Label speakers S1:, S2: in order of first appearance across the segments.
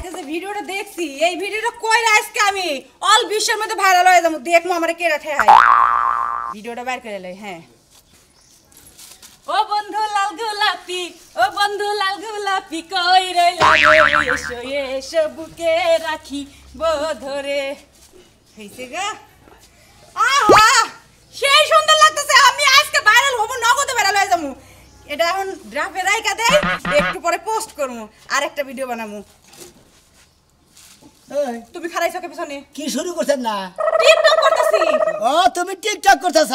S1: আজকে যে ভিডিওটা দেখছি এই ভিডিওটা কইরা আজকে আমি অল বিশ্বের মধ্যে ভাইরাল হয়ে যাবো দেখমু আমারে কেরা ঠেহাই ভিডিওটা বের করে লই হ্যাঁ ও বন্ধু লাল গোলাপি কই রইলা এসো এসো বুকে রাখি ধরে হইছে গা আহা সেই সুন্দর লাগতেছে আমি আজকে ভাইরাল হব নগদে ভাইরাল হয়ে যাবো এটা এখন ড্রাফে রাইকা দেই একটু পরে পোস্ট করমু আর একটা ভিডিও বানামু তুমি খারাইছো কে পিছনে
S2: কি শুরু করছেন না
S1: টিকটক করতেছি
S2: ও তুমি টিকটক করতেছ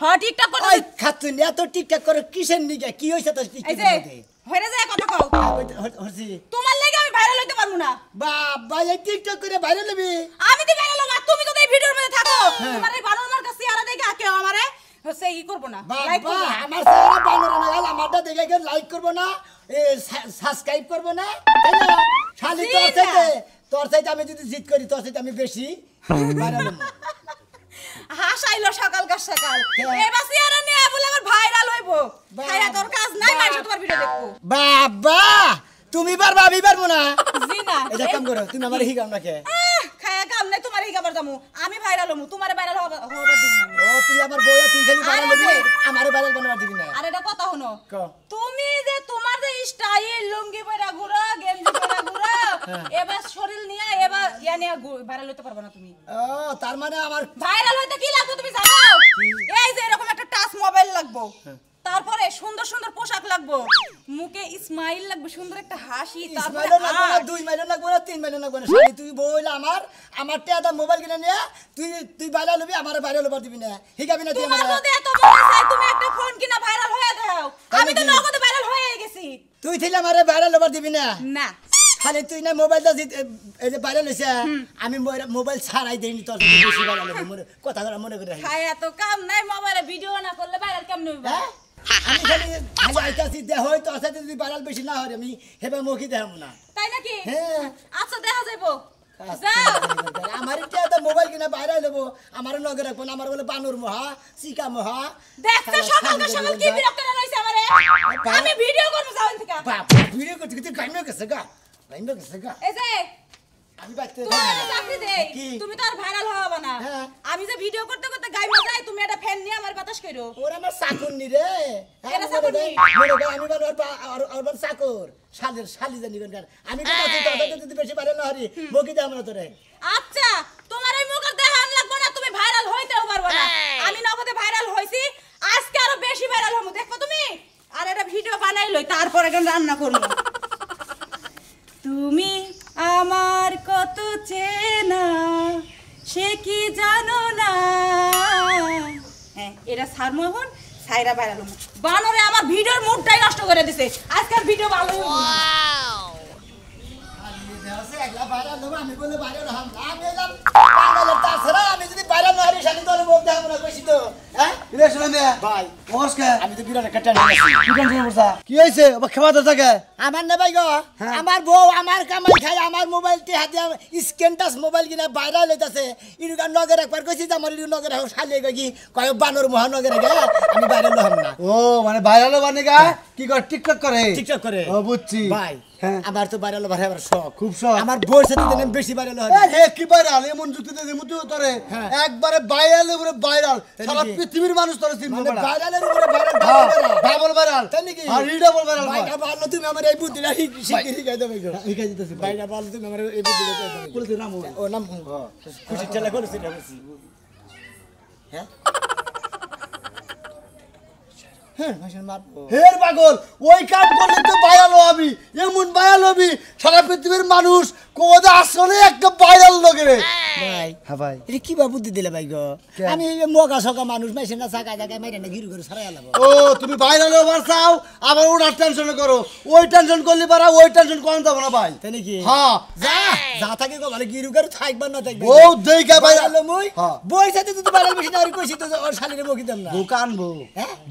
S1: হ্যাঁ টিকটক করতেছি
S2: খাতুন এত টিকটক করে কিসের নিগে কি হইছে তো
S1: এই যে
S2: টিকটক
S1: হইরে যায় কথা কও
S2: হরছি
S1: তোমার লাগি আমি ভাইরাল হইতে পারমু না
S2: বাবা এই টিকটক করে ভাইরাল হবি
S1: আমি তো ভাইরাল হব তুমি তো এই ভিডিওর মধ্যে থাকো তোমার এই বানরমার কাছে আর দেখে কেউ আমারে হচ্ছে কি করব না লাইক করব
S2: বাবা আমার সারা বানর না গেল আমারটা দেখে কেউ লাইক করব না সাবস্ক্রাইব করব না তাই না খালি তোর চাইতে আমি যদি জিত করি তোর চাইতে আমি বেশি ভাইরাল হব
S1: হাসাইলো সকাল এবার সিয়ারা নিয়ে বলে আমার ভাইরাল হইবো খায়া তোর কাজ নাই মাইছে তোমার ভিডিও দেখবো
S2: বাবা তুমি পারবা আমি পারবো না
S1: জি না
S2: এটা কাম করো তুমি আমারে হিগাও না কে
S1: খায়া কাম নাই তোমার হিগাবার যামু আমি ভাইরাল হমু তোমারে ভাইরাল হবার দিব না
S2: ও তুই আমার বইয়া তুই খালি ভাইরাল হবি আমারে ভাইরাল বানাবার দিবি না
S1: আর এটা কথা হনো
S2: ক
S1: তুমি যে তোমার যে স্টাইল লুঙ্গি পরা ঘুরো গেঞ্জি পরা ঘুরো এবার শরীর নিয়ে এবার ইয়া নিয়ে ভাইরাল হতে পারবে না তুমি
S2: ও তার মানে আমার
S1: ভাইরাল হইতে কি লাগবে তুমি জানো এই যে এরকম একটা টাচ মোবাইল লাগবে তারপরে সুন্দর সুন্দর পোশাক লাগবে মুখে স্মাইল লাগবে সুন্দর একটা হাসি তারপরে
S2: আর 2 মাইল লাগবে না 3 মাইল লাগবে না শালি তুই বইল আমার টেদা মোবাইল কিনে নিয়ে তুই ভাইরাল হবি আমারে ভাইরাল হবার দিবি না হিগাবি না তুই
S1: তোমার
S2: আমারে
S1: যদি এত মনে চাই তুমি একটা ফোন কিনা ভাইরাল হয়ে দাও আমি তো নগদে ভাইরাল হয়ে গেছি
S2: তুই থিলে আমারে ভাইরাল হবার দিবি না
S1: না
S2: খালি তুই না মোবাইলটা এই যে ভাইরাল হইছে আমি মোবাইল ছাড়াই দেইনি তোর বেশি ভাইরাল হবে মনে কথা মনে করে রাখি
S1: খায় এত কাম নাই মোবাইলে ভিডিও না করলে ভাইরাল কেমনে হইবে
S2: আমি খালি আইতাছি দেহ হয়তো আছে যদি ভাইরাল বেশি না হয় আমি হেবে মুখি দেখাবো না
S1: তাই নাকি
S2: হ্যাঁ
S1: আচ্ছা দেখা যাইবো
S2: আমার এটা মোবাইল কিনা বাইরে দেবো আমার নগর রাখবো আমার বলে বানুর মহা চিকা মহা
S1: দেখতে সকাল কি বিরক্ত না লইছে আমারে আমি ভিডিও করব যাওন থেকে
S2: বাপ ভিডিও করতে তুই গাইমে গেছে গা
S1: এই যে
S2: আমি বাইতে
S1: তোমার চাকরি দেই তুমি তো আর ভাইরাল হওয়া না আমি যে ভিডিও করতে করতে গাইমে যাই তুমি এটা ফ্যান নিয়ে আমার বাতাস কইরো
S2: ওরা আমার চাকর নি রে
S1: এটা চাকর নি
S2: মনে কর আমি আর চাকর শালি জানি কোন আমি তো যদি বেশি বাইরে না হরি বকি দে আমরা তোরে
S1: আচ্ছা তোমার এই মুখ দেখান লাগবে না তুমি ভাইরাল হইতেও পারবে না আমি নগদে ভাইরাল হইছি আজকে আরো বেশি ভাইরাল হমু দেখো তুমি আর এটা ভিডিও বানাই লই তারপর এখন রান্না করব তুমি আমার কত চেনা সে কি জানো না হ্যাঁ এটা সারমোহন সাইরা ভাইরাল হমু বানরে আমার ভিডিওর মুডটাই নষ্ট করে দিছে আজকের ভিডিও ভালো হইব
S2: আমি বলে বাইরে রহাম আমি এলাম বাঙালের তাছাড়া আমি যদি বাইরে না হারি শালি তোর মুখ দেখাবো না কইছি তো হ্যাঁ
S3: রে শুনে দে
S2: ভাই
S3: নমস্কার
S2: আমি তো বিরাট একটা টেনশন আছি
S3: কি টেনশন করছা কি হইছে আবার খেবা তো থাকে
S2: আমার না ভাই গো আমার বউ আমার কামাই খায় আমার মোবাইল তে হাতে স্ক্রিন টাচ মোবাইল কিনা ভাইরাল হইতাছে ইরুকা নগর একবার কইছি যে আমার ইরু নগর শালি কই কয় বানর মহানগরে গে আমি ভাইরাল হম না
S3: ও মানে ভাইরাল বানে গা কি করে টিকটক করে ও বুঝছি
S2: ভাই আমার তো ভাইরাল হবার আমার শখ
S3: খুব শখ
S2: আমার বউর সাথে দিন বেশি ভাইরাল হয়
S3: এ কি ভাইরাল এমন যুক্তি দে মুতু তোরে একবারে ভাইরালের উপরে ভাইরাল সারা পৃথিবীর মানুষ তোরে চিনবে
S2: মানে
S3: বড়
S2: ভাইরালের উপরে ভাইরাল
S3: ডাবল ভাইরাল
S2: তাই নাকি
S3: আর রিডাবল ভাইরাল
S2: ভাইটা ভালো তুমি আমার এই বুদ্ধিটা শিখিয়ে দাও ভাই
S3: শিখাই দিতেছি
S2: ভাইটা ভালো তুমি আমার এই বুদ্ধিটা দাও
S3: বলতে নাম
S2: ও নাম খুশি চলে করেছি না বলছি হ্যাঁ
S3: হের পাগল ওই কাজ করলে তো ভাইরাল হবি এমন ভাইরাল হবি সারা পৃথিবীর মানুষ কোদে আসলে একটা ভাইরাল লোকে রে
S2: ভাই
S3: হ্যাঁ ভাই
S2: এটা কি বা বুদ্ধি দিলে ভাই গো আমি মগা সকা মানুষ মেশিন না চাকা জায়গায় মাইরা না গিরু করে সারাই আলাবো
S3: ও তুমি ভাইরাল হবার চাও আবার ওটার টেনশন করো ওই টেনশন করলে পারা ওই টেনশন কোন যাব না ভাই
S2: তাই নাকি
S3: হ্যাঁ
S2: যা যা থাকে গো মানে গিরু করে থাকবার না থাকবে
S3: ও দেইকা
S2: ভাইরাল মই বই সাথে তুই ভাইরাল মেশিন আর কইছি তো ওর শালিরে বকি দেন না
S3: দোকান বো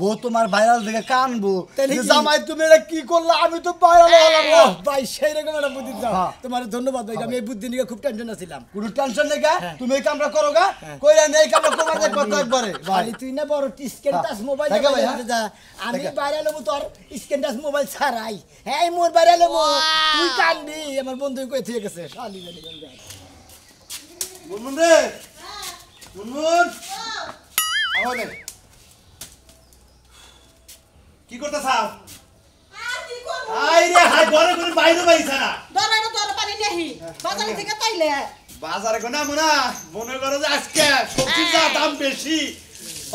S3: বউ তোমার ভাইরাল দেখে কানবো যে জামাই তুমি এটা কি করলা আমি তো ভাইরাল হলাম
S2: ভাই সেই রকম একটা বুদ্ধি দাও তোমার ধন্যবাদ ভাই আমি এই বুদ্ধি নিয়ে খুব টেনশন ছিলাম
S3: কোনো টেনশন নেই গা তুমি এই কামটা করো গা কইরা নেই কামটা করবা কত একবারে
S2: খালি তুই না বড় স্ক্রিন টাচ মোবাইল আমি বাইরে লবো তোর স্ক্রিন টাচ মোবাইল ছাড়াই হ্যাঁ মোর বাইরে লবো তুই কান্দি আমার বন্ধু কই থেকে গেছে শালি জানি গঞ্জা
S3: মুনমুন রে মুনমুন আওয়াজে কি করতেছাও
S1: আর কি করব
S3: আই রে হাই ঘরে ঘরে বাইরে বাইছা না
S1: দর পানি নেহি বাজারে থেকে তাইলে
S3: বাজারে কোনা মোনা মনে করো যে আজকে সবজির যা দাম বেশি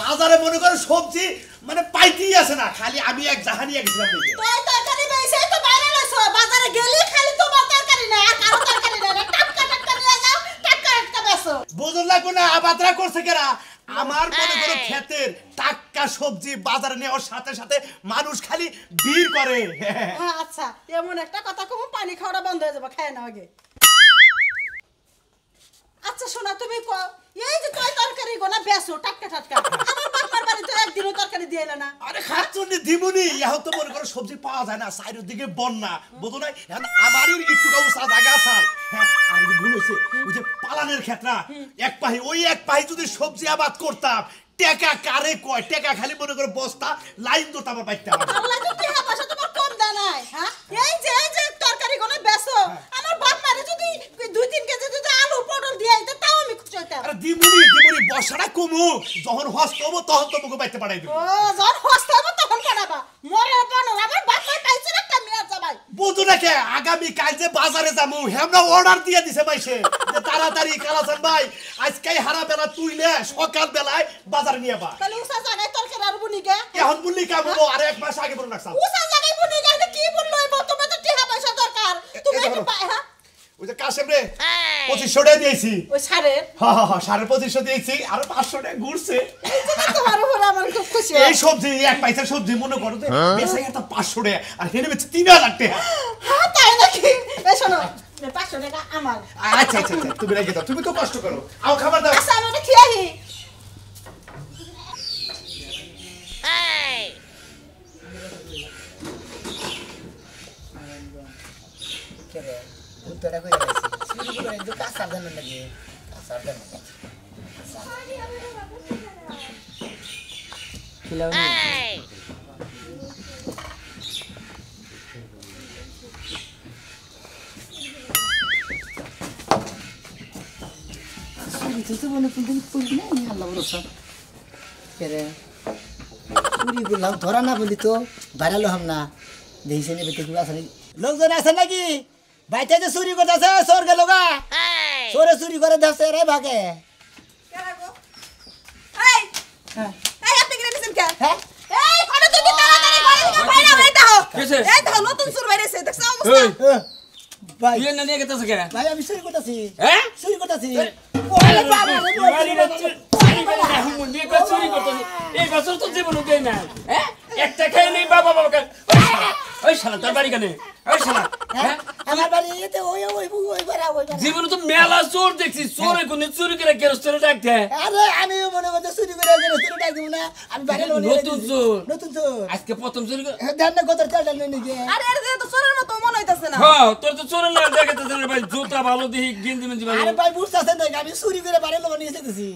S3: বাজারে মনে করো সবজি মানে পাইতেই আছে না খালি আমি এক জাহানি গেছিলাম দেখে
S1: তুই তরকারি বেইছে তো বাইরে লইছো বাজারে গেলি খালি তোমার তরকারি না আর কারো তরকারি না টাটকা নিয়ে যাও টাটকা বেচো
S3: বুঝুন লাগবো না আবাদরা করছে কেরা আমার মনে করো ক্ষেতের টাটকা সবজি বাজারে নেওয়ার সাথে সাথে মানুষ খালি ভিড় করে
S1: আচ্ছা এমন একটা কথা কম পানি খাওয়া বন্ধ হয়ে যাবে খায় না আগে আচ্ছা শোনা তুমি কও এই যে তুই তরকারি গোনা বেচো টাটকা আমার বাবার বাড়িতে একদিনও তরকারি দিয়েলা না
S3: আরে খাচ্ছনি দিমুনি এখন তো মনে করো সবজি পাওয়া যায় না সাইডের দিকে বন্যা বুঝো না এখন আমারই একটু অবস্থা জায়গা আছে হ্যাঁ আর ভুল হয়েছে ওই যে পালানের ক্ষেত্রা এক পাহি যদি সবজি আবাদ করতাম টাকা কারে কয় টাকা খালি মনে করো বস্তা লাইন তো আমার বাইতে আমার
S1: আল্লাহ তো টিহা পয়সা তোমার কম দেয় নাই হ্যাঁ এই যে তরকারি গোনা বেচো আমার বাপ মারে যদি 2-3 কেজি যদি আলু পটল দিয়ে দিতে তাও আমি খুশি হইতাম
S3: আরে দিমুনি বর্ষাটা কমু যখন হস্ত হবো তখন তো মুখে বাইতে পাঠাই দিব
S1: ও যখন হস্ত হবে তখন কাটাবা মরে বানো আমার বাপ মা পাইছে একটা মিয়া যাবাই
S3: বুঝো না কে আগামী কাল যে বাজারে যাবো হেমনা অর্ডার দিয়ে দিছে মাইসে যে তাড়াতাড়ি কালাসান ভাই আজকাই হারা বেলা তুইলে সকাল বেলায় বাজারে নিয়ে বা
S1: তাহলে উসা জায়গায় তরকারি আর বুনিকে
S3: এখন বললি কামবো আর এক মাস আগে বলে রাখছাম
S1: উসা জায়গায় বুনিকে এটা কি বললো এই তোমার তো টিহা পয়সা দরকার তুমি একটু হ্যাঁ
S3: ওই যে কাশেম রে 2500 টাকা দিয়েছি
S1: ওই সারের
S3: হ্যাঁ 2500 দিয়েছি আর 500 টাকা ঘুরছে
S1: এই যে তোমার উপরে আমার খুব খুশি
S3: এই সবজি এক পয়সা সবজি মনে করো যে বেচা গেছে 500 টাকা আর হেনে বেচে 3000 টাকা
S1: হ্যাঁ তাই নাকি এই শোনো 500 টাকা আমার
S3: আচ্ছা তুমি রেখে দাও তুমি তো কষ্ট করো আও খাবার দাও
S1: আচ্ছা আমি ওটা খেয়ে
S2: উত্তরটা কই যাইছি শুরু করে একটু কাঁচা দেন লাগে কাঁচা দেন কিলাও নি তুই বলে পুরি না আল্লাহ ভরসা কেরে পুরি বললাম ধরা না বলি তো বাইরালো হাম না দেইছে নে বেতে কি আছে লোকজন আছে নাকি বাইতে যে চুরি করতেছে চোর গেল গা চোরে চুরি করে দেছে রে ভাগে
S1: এই
S2: হ্যাঁ
S1: এই আপনি কি নিছেন কে
S2: হ্যাঁ
S1: এই কোনে তুই তাড়াতাড়ি ঘরে থেকে বাইরে বাইরে দাও এই দাও নতুন সুর বাইরেছে দেখছ অবস্থা
S2: ভাই
S4: তুই না নিয়ে গেছিস কেন
S2: ভাই আমি চুরি করতেছি
S4: হ্যাঁ
S2: চুরি করতেছি ওরে বাবা
S4: চুরি করতেছি এই বছর তো জীবন উঠে না হ্যাঁ একটা খেয়ে নেই বাবা বাবা ওই শালা তোর বাড়ি কেন ওই শালা হ্যাঁ
S2: আমার বাড়ি এতে ওই বাড়া
S4: জীবনে তো মেলা চোর দেখছি চোরে কোনে চুরি করে গেরস্তেরে ডাকতে
S2: আরে আমি মনে করতে চুরি করে চুরি ডাক দিব না আমি বাইরে
S4: নতুন চোর
S2: নতুন চোর
S4: আজকে প্রথম চুরি করে
S2: দেন না কত টাকা নেই নাকি
S1: আরে আরে তো চোরের মতো মনে হইতাছে না
S4: হ্যাঁ তোর তো চোরের না দেখাতেছে না ভাই জুতা ভালো দেখি গেঞ্জি মেঞ্জি ভালো
S2: আরে ভাই বুঝতাছেন না আমি চুরি করে বাইরে লোক নিয়ে এসেছি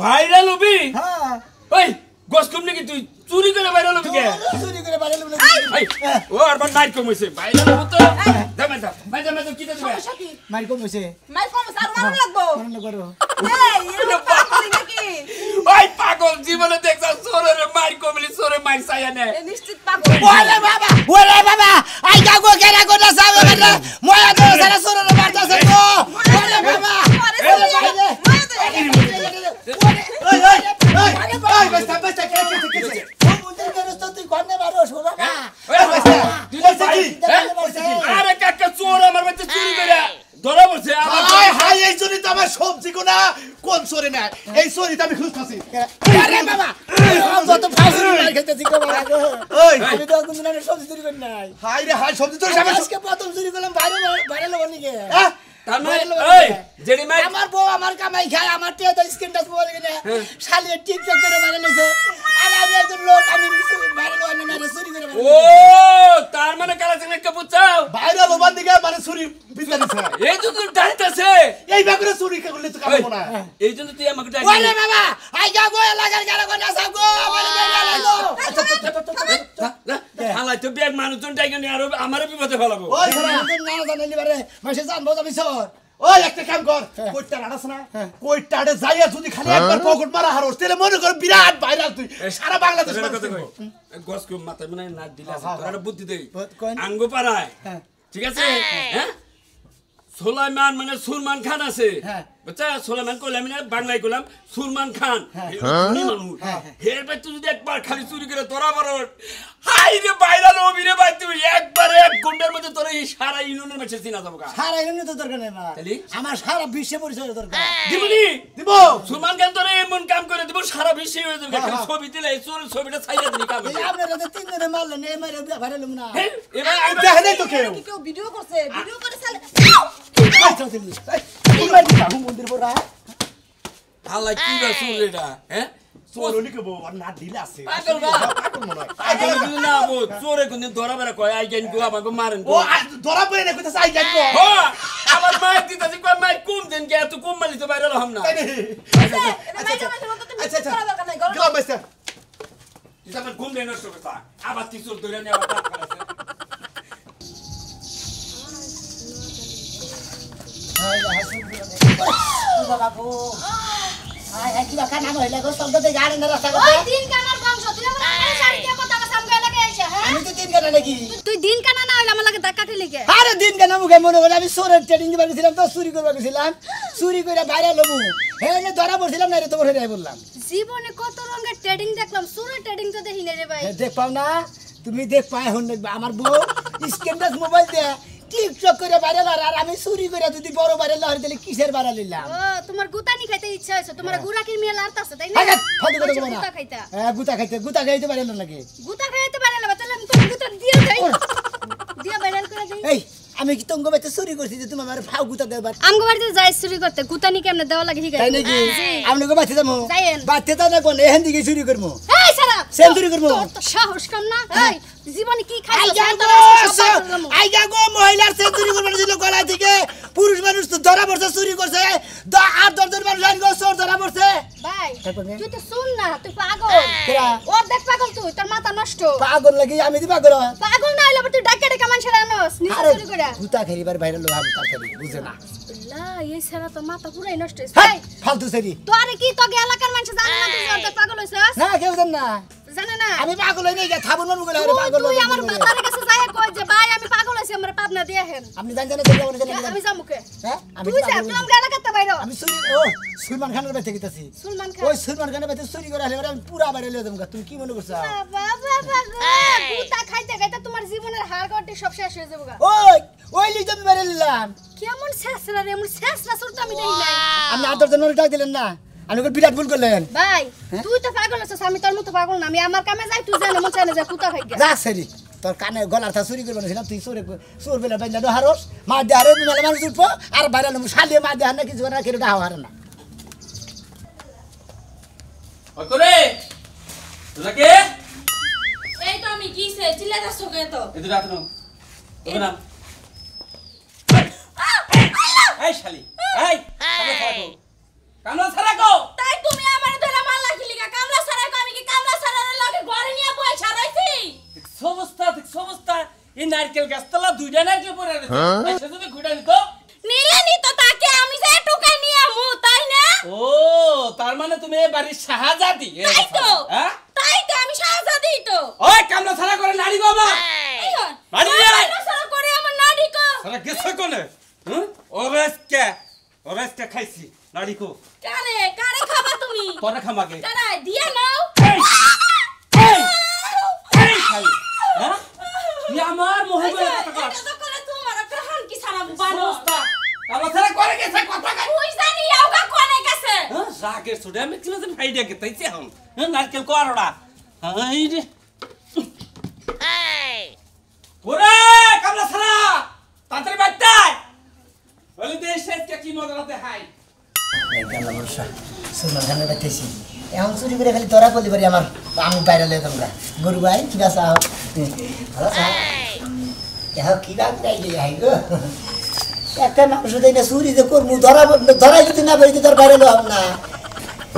S4: ভাইরা লবি
S2: হ্যাঁ
S4: ওই গোস কম নাকি তুই চুরি করে ভাইরা লবি কে
S2: চুরি করে বাইরে লোক
S4: এই ও আর নাইট কম হইছে ভাইরা লব তো দামে দাও ভাই দামে তো কি দিবে
S1: সমস্যা কি
S2: মার কম হইছে
S1: মাই কম আর মারন লাগবো
S2: মনে করো
S1: এই এরকম পাগলি নাকি
S4: ওই পাগল জীবনে দেখছ চোরের মার কমলি চোরে মার ছায়া নে
S1: এ নিশ্চিত পাগল
S2: ওরে বাবা আই গাগো কেরা কোটা সাবে বাবা ময়া তো সারা সররে মারতাছে গো ওরে বাবা ওরে বাইরে
S3: এই বস্তা কে
S2: ও মুন্ডের বেরস্ত তুই ঘরে মারো শোনা না
S4: ওই বসে কি আরে কাকা চোর আমার বাড়িতে চুরি করে ধরা পড়ছে আমার
S3: হাই এই চুরি তো আমার সবজি কোনা কোন চোরে না এই চুরি তো আমি খুঁজতাছি
S2: আরে বাবা যত ফাঁসি মার খেতেছি গো বাবা গো
S3: ওই
S2: আমি তো কোন দিন সবজি চুরি করি নাই
S3: হাই রে হাই সবজি চোর আমি
S2: আজকে প্রথম চুরি করলাম বাইরে লোক নিকে
S3: হ্যাঁ
S4: তার মানে এই জেডি মাই
S2: আমার বউ আমার কামাই খায় আমার টিয়া তো স্ক্রিন টাচ মোবাইল কিনে শালি টিকটক করে বাইরে লইছে আর আমি একজন লোক আমি বাইরে লোক না চুরি করে
S4: ও তার মানে মানে কালা চিংড়ি কে বুঝছাও
S3: ভাইরাল ওভার দিকে মানে চুরি ভিতরে দিছে
S4: এই তো তুই ডাইতাছে
S3: এই ব্যাপারে চুরি করলে তো কাম না
S4: এই জন্য তুই আমাকে ডাক
S2: ওরে বাবা আইগা গো এলাকার গাড়া কোন আসা গো আমার বেলা লাগো
S4: হালাই তো ব্যাগ মানুষজন ডাইকে নিয়ে আর আমারে বিপদে ফেলাবো
S3: ওই
S2: না জানালি বারে মাসে জানবো যাবি সর
S3: ওই একটা কাম কর কইটা আড়াস না কইটাড়ে যাইয়া যদি খালি একবার পকেট মারা হারোস তাহলে মনে কর বিরাট ভাইরাল তুই সারা বাংলাদেশ
S4: গস কো মাথায় মানে না দিলা তোরা বুদ্ধি দেই
S2: কোন?
S4: আঙ্গ পাড়ায়
S2: হ্যাঁ।
S4: ঠিক আছে হ্যাঁ সুলাইমান মানে সুলমান খান আছে
S2: হ্যাঁ।
S4: বুঝছা সুলাইমান কইলাম না বাংলায় কইলাম সুলমান খান উনি মানুষ হের ভাই তুই যদি একবার খালি চুরি করে তোরা বড় হাই রে ভাইরাল অভিরে ভাই তুই একবার এক ঘন্টার মধ্যে তোরা এই সারা ইউনিয়নের মেসেজ চিনা যাবো কা
S2: সারা এমনি তো দরকার নেই না
S4: তাহলে?
S2: আমার সারা বিশ্বে পরিচয় দরকার
S4: দিবনি
S3: দিব
S4: সুলমান খান তোরা এমন কাম করে দিব সারা বিশ্বে হয়ে যাবে খালি ছবি দিলে এই ছবিটা ছাইয়া দিবি কাম
S2: এই আপনারা তো তিন দিনে মারলেন এই মারে ভাইরাল না
S4: এবার
S3: দেখে নাই তো কেউ
S1: কি কেউ ভিডিও করছে ভিডিও করে চালে
S2: মন্দির পড়া
S4: হালাই কি বা শুনলে এটা হ্যাঁ
S3: চোরনি কে বউ আর না দিলে আছে
S4: পাগল না।
S3: পাগল মনে হয়
S4: আগে যদি না বো চোরে কোনদিন ধরা বেড়া কয় আই গেন গো আমাকে মারেন
S3: ও
S4: গো
S3: ধরা পড়ে না কইতাছে আই গাইবো
S4: হ আমার মায়ের দিতাছি কয় মাই কম দেন কে এত কম মালি তো বাইরে হম না
S3: আচ্ছা আচ্ছা গেলাম বাইসা
S4: ইসাবের কম দেন নষ্ট কথা আবার তিসুর ধরে নিয়ে আবার দাঁত ফেলাছে
S2: বাবা গো আয় কি বাকা নাম হইলা গো শব্দ দে গাড়ি না রাস্তা
S5: ওই দিন কানার বংশ তুই আমার কানে শাড়ি দিয়ে কথা কথা সামনে লাগে এসে হ্যাঁ
S2: আমি তো দিন কেন নাকি
S5: তুই দিন কানা না হইলে আমার লাগে ধাক্কা খেলি কে
S2: আরে দিন কেন মুখে মনে হলো আমি সোরের ট্রেডিং দিবার গেছিলাম তো চুরি করবার গেছিলাম চুরি করে বাইরে লবু হেনে ধরা পড়ছিলাম না রে তোমার হেরে বললাম
S5: জীবনে কত রঙের ট্রেডিং দেখলাম সুরে ট্রেডিং তো দেখি না রে ভাই
S2: দেখ পাও না তুমি দেখ পাই হন দেখবা আমার বউ স্ক্যান্ডাস মোবাইল দিয়ে টিকটক করে ভাইরাল আর আমি চুরি করে যদি বড় ভাইরাল হই তাহলে কিসের ভাইরাল হইলাম
S5: ও তোমার গুতানি খাইতে ইচ্ছা হইছে তোমার গুরাকির মেয়ে লারতাছে তাই না
S2: আগে ফালতু কথা বলো না
S5: গুতা খাইতা
S2: গুতা খাইতে ভাইরাল নাকি
S5: গুতা খাইতে পারে না তাহলে আমি তোর গুতা দিয়ে যাই দিয়ে ভাইরাল করে দেই
S2: এই আমি কি তঙ্গ বাইতে চুরি করছি যে তুমি আমার ফাউ গুতা দেবার
S5: আমগো বাড়িতে যাই চুরি করতে গুতানি কেমনে দেওয়া লাগে হিগাই
S2: তাই নাকি আপনি গো বাইতে যাবো
S5: যাইয়েন।
S2: বাইতে তা না কোন এখান দিকে চুরি করবো
S5: এই সারা
S2: সেঞ্চুরি করবো
S5: তোর তো সাহস কম না এই জীবনে কি খাইছো
S2: আইগা গো মহিলার সেঞ্চুরি করবার ছিল গলা থেকে পুরুষ মানুষ তো ধরা পড়ছে চুরি করছে আর 10 জন মানুষ আইন গো চোর ধরা পড়ছে
S5: ভাই
S2: তারপর নে?
S5: তুই তো শুন না তুই পাগল
S2: কেরা?
S5: ওর দেখ পাগল তুই তোর মাথা নষ্ট
S2: পাগল লাগি আমি দিবা করো
S5: পাগল না হইলে আবার তুই ডাক্কা ডাক্কা মানুষের আনস নিচে
S2: আরে
S5: চুরি করে
S2: গুতা খেলিবার বাইরে লোক আমি তাড়াতাড়ি বুঝে না
S5: লা এই সারা তো মাথা পুরাই নষ্ট হইছে
S2: হ্যাঁ,
S5: এই
S2: ফালতু সেরি
S5: তোরে কি তোকে এলাকার মানুষ জানে না তুই যে পাগল হইছস
S2: না কেউ জান না
S5: জানে না
S2: আমি পাগল হই নাই থাবুন মানু গলে পাগল
S5: তুই আমার বাবার কাছে যাই কই যে ভাই আমি পাগল হইছি আমার পাবনা দিয়ে হেন
S2: আপনি জানেন না আমার জানেন
S5: আমি যামুকে
S2: হ্যাঁ আমি
S5: তুই যা
S2: পাগল
S5: তুই
S2: হই।
S5: আমার এলাকাতে বাইরে
S2: আমি চুরি ও সুলমান খানের বাইতে গেতাছি
S5: সুলমান খান
S2: ওই সুলমান খানের বাইতে চুরি করে হলে আমি পুরা বাইরে লয়ে যাবো তুমি কি মনে করছো
S5: বাবা গুতা খাইতে খাইতে তোমার জীবনের হাড় গড়টি সব শেষ হয়ে যাবে গা
S2: ওই ওই লিজ আমি বাইরে নিলাম
S5: কেমন শেষরা রে এমন শেষরা সুরটা আমি দেই নাই
S2: আপনি 8 জন ডাক দিলেন না আমি ওকে বিরাট ভুল করলেন
S5: ভাই তুই তো পাগল আছিস আমি তোর মতো পাগল না আমি আমার কামে যাই তুই জানে মন চাই না যা কুতা খাই গা
S2: যা সেরি তোর কানে গলার থা চুরি করবে না তুই চোর বেলা বাইন্দা দো হারস মা দে হারে মেলা মানুষ উঠবো আর বাইরে লম শালিয়ে মা দে হার না কিছু না কেড়ে দাও হারে না
S4: ওই করে তোকে
S1: এই তো আমি কিসে চিল্লা যাচ্ছ কে তো
S4: এদিকে রাত নাও তোকে নাম এই শালি এই কামলা ছাড়া কো
S1: তাই তুমি আমারে ধরে মারলা কি লিগা কামলা ছাড়া আমি কি কামলা ছাড়ার লগে ঘরে নিয়ে পয়সা রইছি
S4: সমস্ত এই নারকেল গাছতলা দুইটা নারকেল পড়ে আছে এসে যদি ঘুরে নিত
S1: নিলে নি তো তাকে আমি যে টুকাই নিয়ে আমু তাই না
S4: ও তার মানে তুমি এই বাড়ির শাহজাদি
S1: তাই তো
S4: হ্যাঁ
S1: তাই তো আমি শাহজাদি তো
S4: ওই কামলা ছাড়া করে নারী গো মা বাড়ি নিয়ে আয়।
S1: কামলা ছাড়া করে আমার নাডি কো
S4: সারা গেছে কোনে ওবেসকে খাইছি নারী কো
S1: কারে কারে খাবা তুমি
S4: তোরা খামাকে
S1: কারে দিয়া নাও
S4: এই এই খাই হ্যাঁ তুই আমার মোহে করে কথা কর
S1: এটা তো করে তোমার একটা হানকি ছাড়া বানো
S4: কামলা ছাড়া করে গেছে কথা কই
S1: তুই জানি আওগা কোনে গেছে
S4: হ্যাঁ রাগে সুডে আমি কিনা যেন ফাইডিয়া কে তাইছে হন হ্যাঁ নারকেল কোয়ারড়া এই রে ওরে কামলা ছাড়া তাড়াতাড়ি বাইতাই বলি দেশ কে কি মজাতে হাই
S2: সুলমান খানের বাইতেছি এখন চুরি করে খালি ধরা পড়লি পারি আমার আমি বাইরে লয়ে যাবো গরু ভাই ঠিক আছে ভালো এখন কি বাদ রাইলে যাই গো একটা মানুষ দেই না চুরি যে করবো ধরাই যদি না পারি তোর বাইরে লো না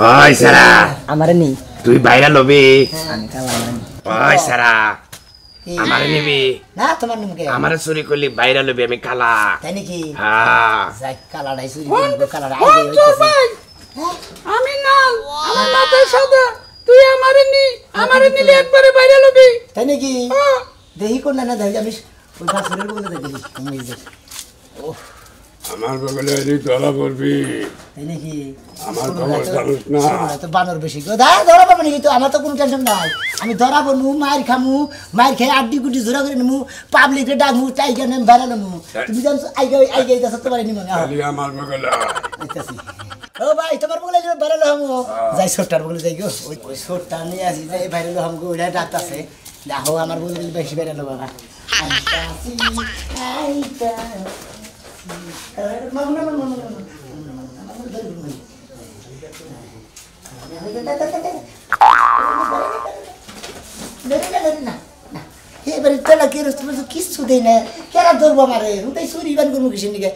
S4: ওই সারা
S2: আমারে নি
S4: তুই বাইরে লবি
S2: আমি কালাম
S4: ওই সারা আমারে নিবি
S2: না তোমার নামকে
S4: আমারে চুরি করলি বাইরে লবি আমি কালা
S2: তাই নাকি
S4: হ্যাঁ
S2: যাই কালাড়াই চুরি করবো কালাড়া আগে হইতেছে
S1: আমি না আমার মাথায় সাদা তুই আমারে নিলে একবারে বাইরে লবি
S2: তাই নাকি দেখি কোন না দেখি আমি ওই বাসরের বলে দেখি তুমি
S4: আমার বগলে এলি ধরা পড়বি
S2: তাই নাকি
S4: আমার খবর জানিস না
S2: তো বানর বেশি গো ধরা পাবো নাকি তো আমার তো কোনো টেনশন নাই আমি ধরা পড়মু মায়ের খামু মায়ের খেয়ে আড্ডি গুটি জোরা করে নিমু পাবলিকে ডাকমু টাইগার নেম বেড়ানো তুমি জানো আইগে যাচ্ছ তোমার নিমু
S4: খালি আমার বগলে
S2: ও ভাই তোমার বলে বেড়ালো হামু যাই ছোট্টার বলে যাই গো ওই ছোট্টা নিয়ে আসি যাই বেড়ালো হামু ওইটা ডাক্ত আছে দেখো আমার বলে বেশি বেড়ালো বাবা এবারে তেলা কে কিছু দেয় না কেরা ধরবো আমারে উঠাই চুরি বান করবো কিসের দিকে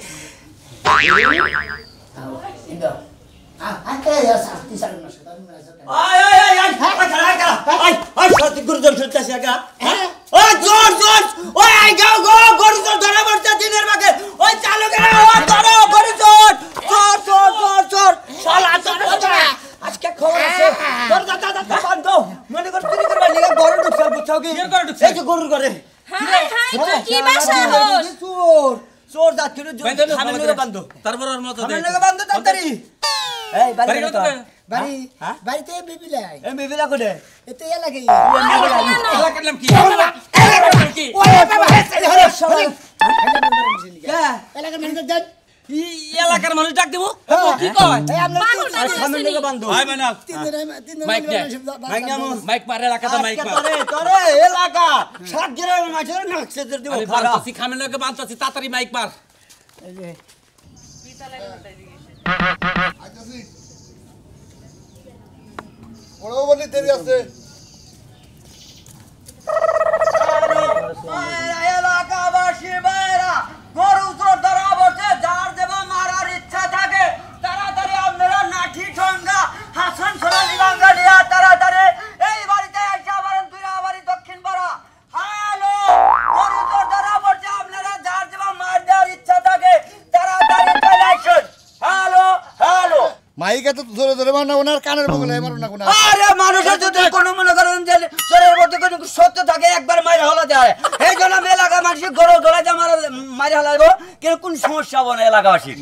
S2: আজকে খবর আছে মনে কর চুরি করবার লিগে গরু ঢুকছাল বুঝছাও কি এই যে গরুর ঘরে
S1: হ্যাঁ তুই কি বাসা হস
S2: চোর চোর যাচ্ছিল খামের লগে বান্ধো
S6: তারপর ওর মতো
S2: খামের লগে বান্ধো তাড়াতাড়ি এই বাড়ি বাড়ি বাড়িতে বিবিলাই এই বিবিলা কোনে এতে এলাকে
S6: এলাকার নাম কি
S2: ওরে বাবা এলাকার মানুষ দেন
S6: এলাকার মানুষ ডাক দেবো
S2: কি কয় এই
S6: খামের লগে বান্ধো ভাই মানাল
S2: তিন
S6: মাইক দে মাইক নামো মাইক মারে এলাকাটা মাইক মার
S2: তোরে এলাকা সাত গ্রামের মাছের নাকছে দিব
S6: আমি বান্ধছি খামের লগে বান্ধছি তাড়াতাড়ি মাইক মার
S3: বলি দেরি আছে
S2: এলাকাবাসী ভাইরা গরু চোর ধরা বসে যার দেবা মারার ইচ্ছা থাকে তাড়াতাড়ি আপনারা নাঠি ঠঙ্গা হাসান সোনালি গঙ্গা নিয়ে তাড়াতাড়ি এই বাড়িতে আসা পারেন তুই বাড়ি দক্ষিণ পাড়া হ্যালো গরু চোর ধরা বসে আপনারা যার দেবা মার দেওয়ার ইচ্ছা থাকে তাড়াতাড়ি চলে আসুন হ্যালো হ্যালো
S3: মাইকে তো ধরে ধরে মারনা ওনার কানের বগলে মারো না কোনা
S2: আরে মানুষের যদি কোনো মনে করেন যে শরীরের মধ্যে কোনো সত্য থাকে একবার মাইরা হলা যায় এই জন্য আমি এলাকার মানুষকে গরু ধরা যে মাইরা হলাবো কিন্তু কোন সমস্যা হবে না এলাকাবাসীর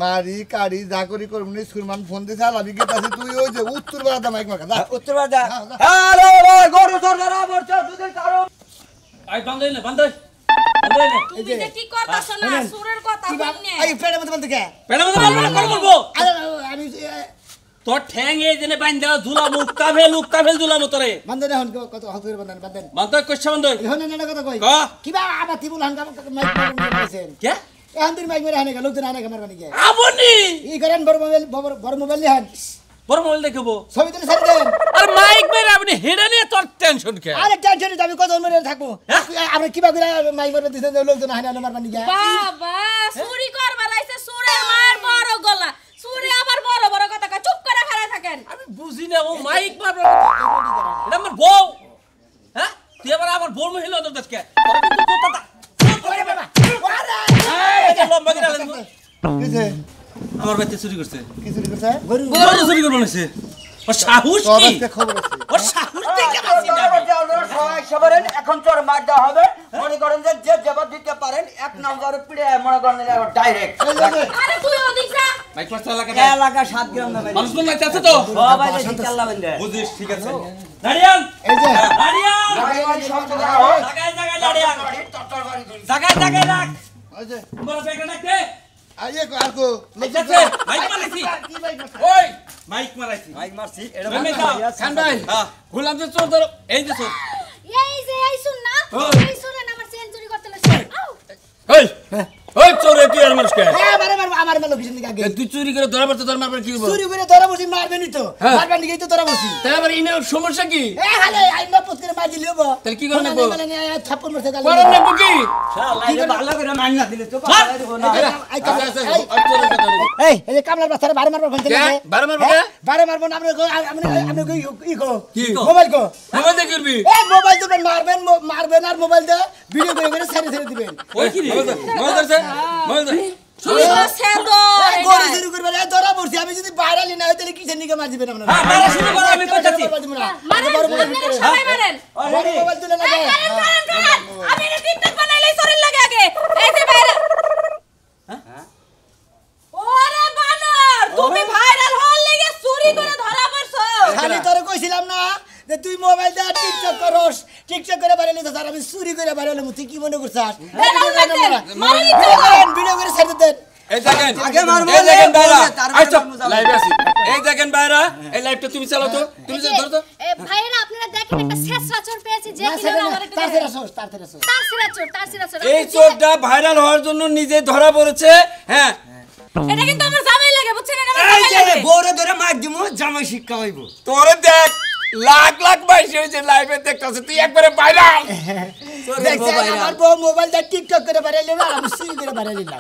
S3: মারি কারি যা করি করবনি সুরমান ফোন দিছে আমি গেতাছি তুই ওই যে উত্তর বাড়াতে মাইক মাকা
S2: উত্তর বাদা হ্যালো গরু ধরা বলছো দুদিন কারো
S6: আই বান্ধ না বান্ধ
S1: তুমি যে কি করতাছ না সুরের কথা শুনে
S2: এই পেড়ে মত বন্ধ কে
S6: পেড়া মতো বলবো
S2: আরে আমি
S6: তোর ঠ্যাং এই জেনে বাইন্ধ ঝুলামু উক্তাভেল ঝুলামু তোরে
S2: বন্ধ না হন কত হাতুর বন্ধন
S6: বান্ধ কইছ বান্ধ
S2: হন না কথা কই
S6: ক
S2: কিবা আবাতি বল হান মাইক করেছেন
S6: কে
S2: এখন তুই মাইক মেরে হানে লোক তো হানে কামার বানি কে
S6: আপনি
S2: ই করেন বড় মোবাইল হান
S6: বড় মোবাইল দেখবো
S2: ছবি তুলে ছাড়ি দেন
S6: আর মাইক মেরে আপনি হেডে নিয়ে তোর টেনশন কে
S2: আরে টেনশন আমি কত মেরে থাকবো আপনি কিবা করে মাইক মেরে দিছেন লোকজন হানে আমার বানি কে
S1: বাবা চুরি করবার আইছে সুরের মার বড় গলা সুরে আবার বড় বড় কথা কয় চুপ করে খাড়া থাকেন
S6: আমি বুঝি না ও মাইক মারবে এটা আমার বউ হ্যাঁ তুই আমার বউ মহিলা তো দেখকে
S2: ওরে বাবা
S6: এটা লম্বা গিরা লাগবে
S3: কিছে
S6: আমার বাড়িতে চুরি করছে
S3: কি চুরি করছে
S2: গরু
S6: গরু চুরি করে বানাইছে ও সাহস
S3: তোর
S6: কি
S3: আজকে খবর আছে
S6: ও সাহস দেখে বাঁচি না আমি।
S2: এখন তোর মার দেওয়া হবে মনে করেন যে যে জবাব দিতে পারেন এক নম্বর পিড়ে মনে করেন ডাইরেক্ট
S1: আরে তুই ওদিক যা
S6: মাইক মারতে লাগা
S2: এলাকা 7 গ্রাম না
S6: মানুষ কোন মাইতে আছে তো
S2: সবাই দেখি চাল্লা বন্ধে
S6: বুঝিস ঠিক আছে দাঁড়িয়ান
S3: এই যে
S6: দাঁড়িয়ান জায়গায় দাঁড়িয়ান জায়গায় রাখ
S3: ওই যে
S6: বড় ব্যাগটা রাখ দে
S3: আইয়ে আর কো
S6: মাইক আছে মাইক মারাইছি ওই মাইক মারাইছি
S2: মাইক মারছি
S6: খান ভাই হ্যাঁ গোলাম যে চোর ধরো এই যে চোর
S5: এই শুন না
S6: ওই।
S5: এই শুনে আমার সেঞ্চুরি করতে লাগছে
S6: এই ওই চোরে তুই আর মানুষকে
S2: মারে জানালো কিছু দিন আগে
S4: তুই চুরি করে ধরা পড়তে তোর মারবার কি হবো
S2: চুরি করে ধরা বসি মারবেনি তো
S4: হ্যাঁ।
S2: মারবার নিকেই তো ধরা বসি
S4: তাহলে আবার ইনে সমস্যা কি
S2: এ হালে আইনা পুত করে মার দিলি হবো
S4: তাহলে কি করে নেবো?
S2: থাপ্পড় মারতে গেল
S4: করম নেবো কি
S7: ভালো করে মার না দিলে তো
S2: এই এই যে কামলার বাচ্চারা বারে মারবার কোন থেকে
S4: কে? বারে মারবো কে?
S2: বারে মারবো না আপনি ই কো
S4: কি?
S2: মোবাইল কো
S4: মোবাইল দিয়ে করবি
S2: এই মোবাইল দিবেন মারবেন আর মোবাইল দিয়ে ভিডিও করে ছেড়ে দিবেন
S6: ওই কি রে
S4: মোবাইল ধরছে মোবাইল ধর
S2: গড়ি শুরু করবেন ধরা পড়ছি আমি যদি বাইরালি না হয় তাহলে কিসের নিকে মার দিবেন আপনারা
S6: হ্যাঁ, মারা শুরু করো, আমি কইতাছি।
S1: মারেন, আপনারা সবাই মারেন।
S2: বড় মোবাইল তুলে লাগে
S1: কারণ, আমি এটা টিকটক বানাইলেই শরীর লাগে আগে। এই যে ভাইরাল। ওরে বানর, তুমি ভাইরাল হওয়ার লেগে চুরি করে ধরা পড়ছো।
S2: খালি তোরে কইছিলাম না যে তুই মোবাইল দিয়ে টিকটক করস টিকটক করে বাইরালি তো আমি চুরি করে বাইরালি তুই কি মনে করছস ভিডিও করে ছেড়ে দেন
S4: এই দেখেন
S7: আগে মারবো,
S4: এই দেখেন বাইরা
S7: তারপর
S4: আচ্ছা
S7: মারবো, যাবো।
S4: লাইভ আছে এই দেখেন বাইরা এই লাইভটা তুমি চালাও তো তুমি ধরো তো
S5: ভাইরা আপনারা দেখেন একটা শেষরা চোর পেয়েছি যে
S2: না
S5: কিনা
S2: সেটা
S5: আমার একটু
S2: তার
S5: দেখেন।
S2: তেরা সোস তার তেরা সোস
S5: তার সিরা চোর
S4: এই চোরটা ভাইরাল হওয়ার জন্য নিজে ধরা পড়েছে হ্যাঁ
S1: এটা কিন্তু আমার জামাই লাগে, বুঝছেন? এটা আমার
S7: এই
S1: জামাই
S7: যে
S1: লাগে।
S7: বউরে ধরে মার দিমু জামাই শিক্ষা হইব
S4: তোরে দেখ লাখ লাখ বাইশে হয়েছে লাইভে দেখতেছে তুই একবারে ভাইরাল
S2: দেখছেন আমার বউ মোবাইল দিয়ে টিকটক করে বাইরালি না আমি চুরি করে বাইরালি না